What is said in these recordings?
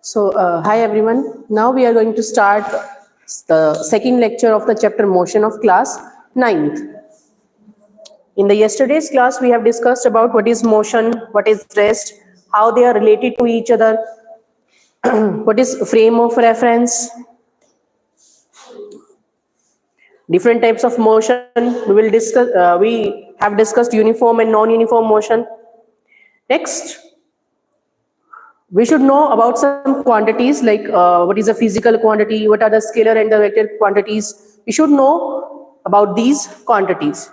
So, hi everyone. Now we are going to start the second lecture of the chapter Motion of class 9th. In the yesterday's class, we have discussed about what is motion, what is rest, how they are related to each other, what is frame of reference, different types of motion. We will discuss. We have discussed uniform and non-uniform motion. Next, we should know about some quantities like what is a physical quantity, what are the scalar and the vector quantities. We should know about these quantities.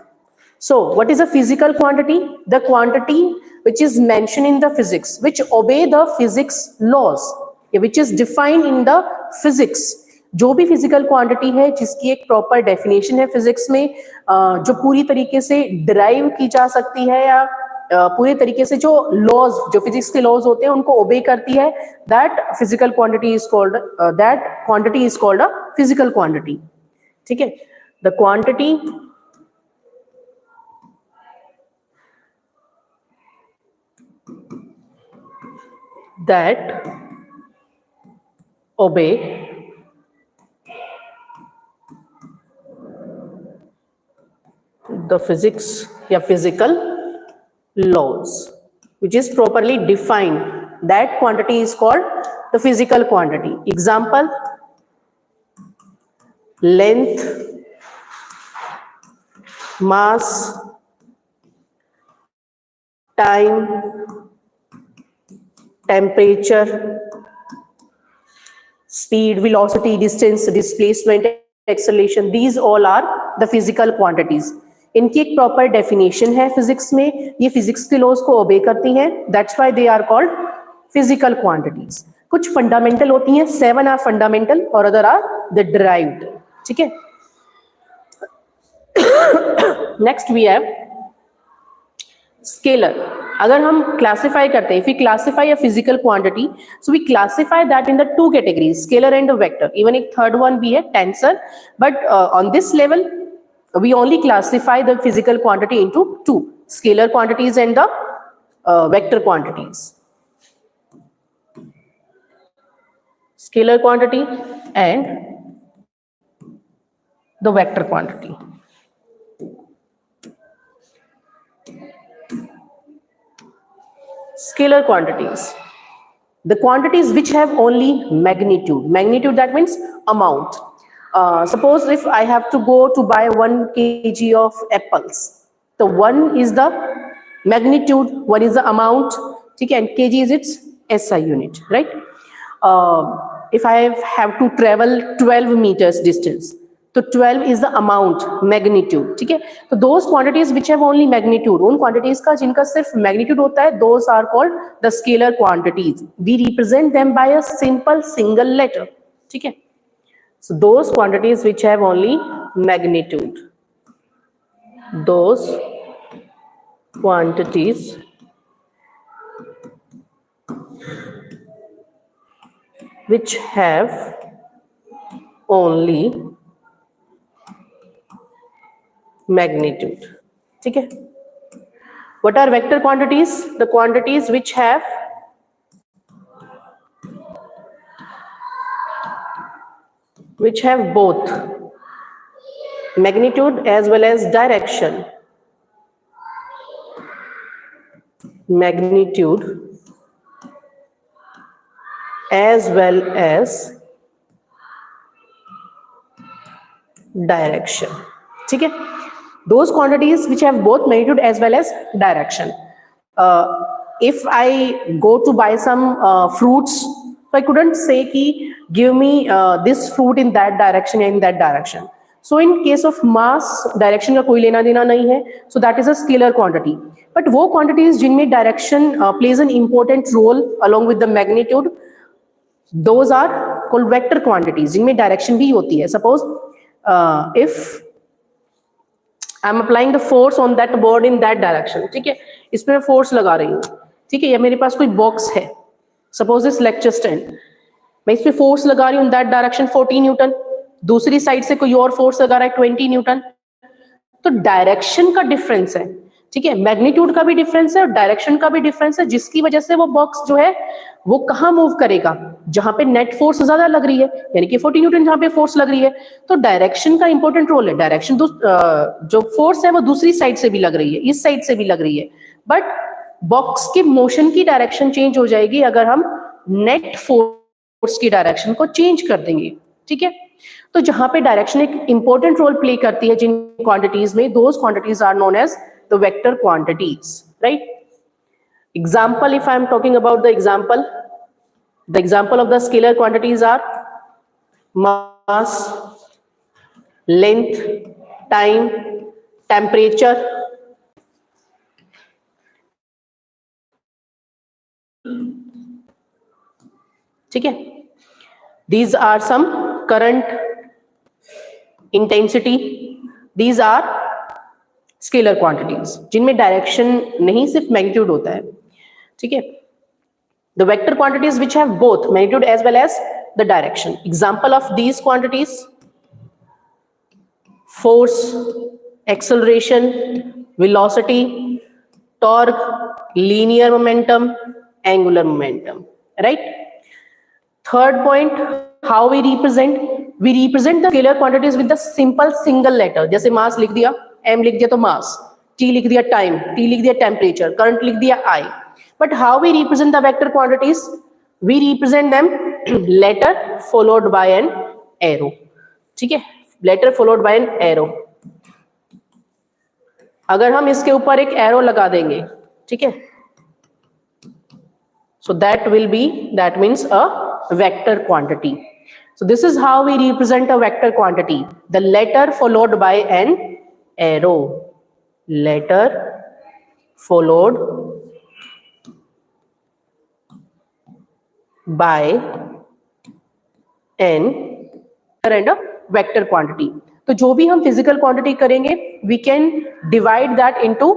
So, what is a physical quantity? The quantity which is mentioned in the physics, which obey the physics laws, which is defined in the physics. जो भी physical quantity है जिसकी एक proper definition है physics में, जो पूरी तरीके से डिराइव की जा सकती है या पूरे तरीके से जो लॉज, जो फिजिक्स के लॉज होते हैं उनको ओबे करती है, that physical quantity is called, that quantity is called a physical quantity. ठीक है, the quantity that obey the physics या physical laws, which is properly defined, that quantity is called the physical quantity. Example: length, mass, time, temperature, speed, velocity, distance, displacement, acceleration. These all are the physical quantities. इनकी एक proper definition है physics में, ये physics के laws को obey करती हैं, that's why they are called physical quantities. कुछ फंडामेंटल होती हैं, 7 आर फंडामेंटल और अदर आर द डिराइव्ड. ठीक है, नेक्स्ट वी हैव स्केलर. अगर हम क्लासिफाई करते हैं, if we classify a physical quantity, so we classify that in the two categories, scalar and vector. Even एक थर्ड वन भी है, tensor, but on this level we only classify the physical quantity into two: scalar quantities and the vector quantities. Scalar quantity and the vector quantity. Scalar quantities, the quantities which have only magnitude. Magnitude, that means amount. Suppose if I have to go to buy 1 kg of apples, so 1 is the magnitude, 1 is the amount, okay, and kg is its SI unit, right? If I have to travel 12 meters distance, so 12 is the amount, magnitude. ठीक है, तो those quantities which have only magnitude, उन quantities का जिनका सिर्फ magnitude होता है, those are called the scalar quantities. We represent them by a simple single letter. ठीक है, so those quantities which have only magnitude, those quantities which have only magnitude. ठीक है, what are vector quantities? The quantities which have both magnitude as well as direction. Magnitude as well as direction. ठीक है, those quantities which have both magnitude as well as direction. If I go to buy some fruits, so I couldn't say ki give me this fruit in that direction and in that direction. So in case of mass, direction का कोई लेना देना नहीं है, so that is a scalar quantity. But वो quantities जिनमें direction plays an important role along with the magnitude, those are called vector quantities, जिनमें direction भी होती है. Suppose if I'm applying the force on that board in that direction, ठीक है, इसमें मैं force लगा रही हूँ, ठीक है, या मेरे पास कोई बॉक्स है, सपोज दिस लेक्चर स्टैंड, मैं इस पे फोर्स लगा रही हूँ दैट डायरेक्शन 40 न्यूटन, दूसरी साइड से कोई और फोर्स लगा रहा है 20 न्यूटन, तो डायरेक्शन का डिफरेंस है, ठीक है, मैग्नीट्यूड का भी डिफरेंस है और डायरेक्शन का भी डिफरेंस है, जिसकी वजह से वो बॉक्स जो है वो कहाँ मूव करेगा, जहां पे नेट फोर्स ज्यादा लग रही है, यानी कि 40 न्यूटन जहां पे फोर्स लग रही है, तो डायरेक्शन का इंपॉर्टेंट रोल है। डायरेक्शन जो फोर्स है वो दूसरी साइड से भी लग रही है, इस साइड से भी लग रही है, बट बॉक्स के मोशन की डायरेक्शन चेंज हो जाएगी अगर हम नेट फोर्स की डायरेक्शन को चेंज कर देंगे। ठीक है, तो जहां पे डायरेक्शन एक इंपॉर्टेंट रोल प्ले करती है जिन क्वांटिटीज में, those quantities are known as the vector quantities, right? Example, if I am talking about the example of the scalar quantities are mass, length, time, temperature. ठीक है, these are some current, intensity, these are scalar quantities जिनमें direction नहीं सिर्फ magnitude होता है। ठीक है, the vector quantities which have both magnitude as well as the direction. Example of these quantities: force, acceleration, velocity, torque, linear momentum, angular momentum, right? Third point, how we represent the scalar quantities with the simple single letter. जैसे mass लिख दिया, m लिख दिया तो mass, t लिख दिया time, t लिख दिया temperature, current लिख दिया I. But how we represent the vector quantities? We represent them letter followed by an arrow. ठीक है, letter followed by an arrow. अगर हम इसके ऊपर एक arrow लगा देंगे, ठीक है, so that means a vector quantity. So this is how we represent a vector quantity: the letter followed by an arrow, letter followed by n and a vector quantity. तो जो भी हम फिजिकल क्वांटिटी करेंगे, we can divide that into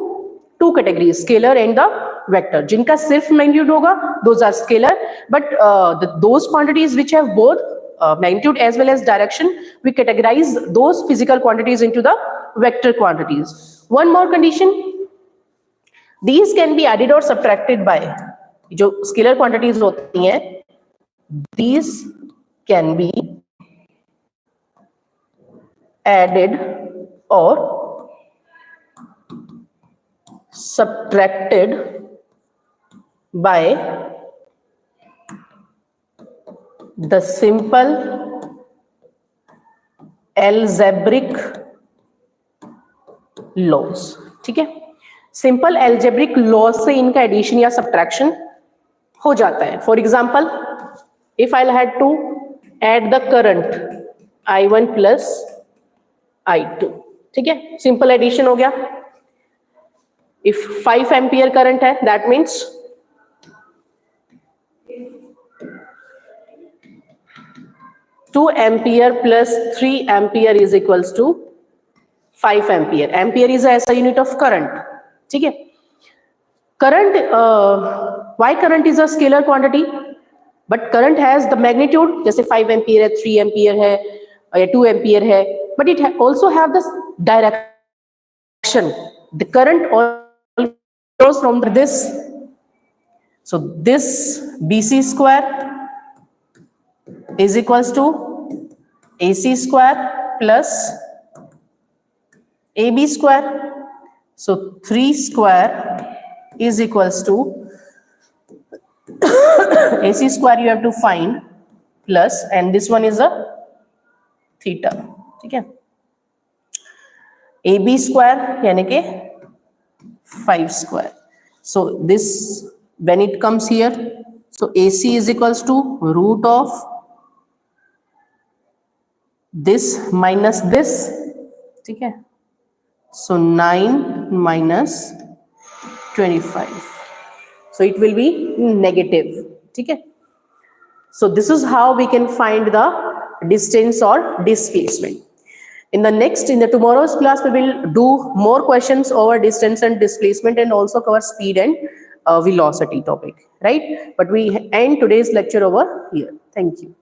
two categories, scalar and the vector. जिनका सिर्फ magnitude होगा, those are scalar, but those quantities which have both magnitude as well as direction, we categorize those physical quantities into the vector quantities. One more condition, these can be added or subtracted by, जो scalar quantities होती हैं, these can be added or subtracted by the simple algebraic laws. ठीक है, simple algebraic laws से इनका addition या subtraction हो जाता है. For example, if I'll had to add the current I1 plus I2, ठीक है, सिंपल एडिशन हो गया. If 5 एम्पियर करंट है, that means 2 ampere plus 3 ampere is equals to 5 ampere. Ampere is a unit of current. ठीक है, current, why current is a scalar quantity? But current has the magnitude, जैसे 5 ampere है, 3 ampere है या 2 ampere है, but it also have the direction. The current flows from this, so this BC square is equals to AC square plus AB square. So 3 square is equals to AC square you have to find plus, and this one is a theta. ठीक है, AB square यानी के 5 square. So this, when it comes here, so AC is equals to root of this minus this. ठीक है, so 9 minus 25. So it will be negative. ठीक है, so this is how we can find the distance or displacement. In the tomorrow's class, we will do more questions over distance and displacement and also cover speed and velocity topic, right? But we end today's lecture over here. Thank you.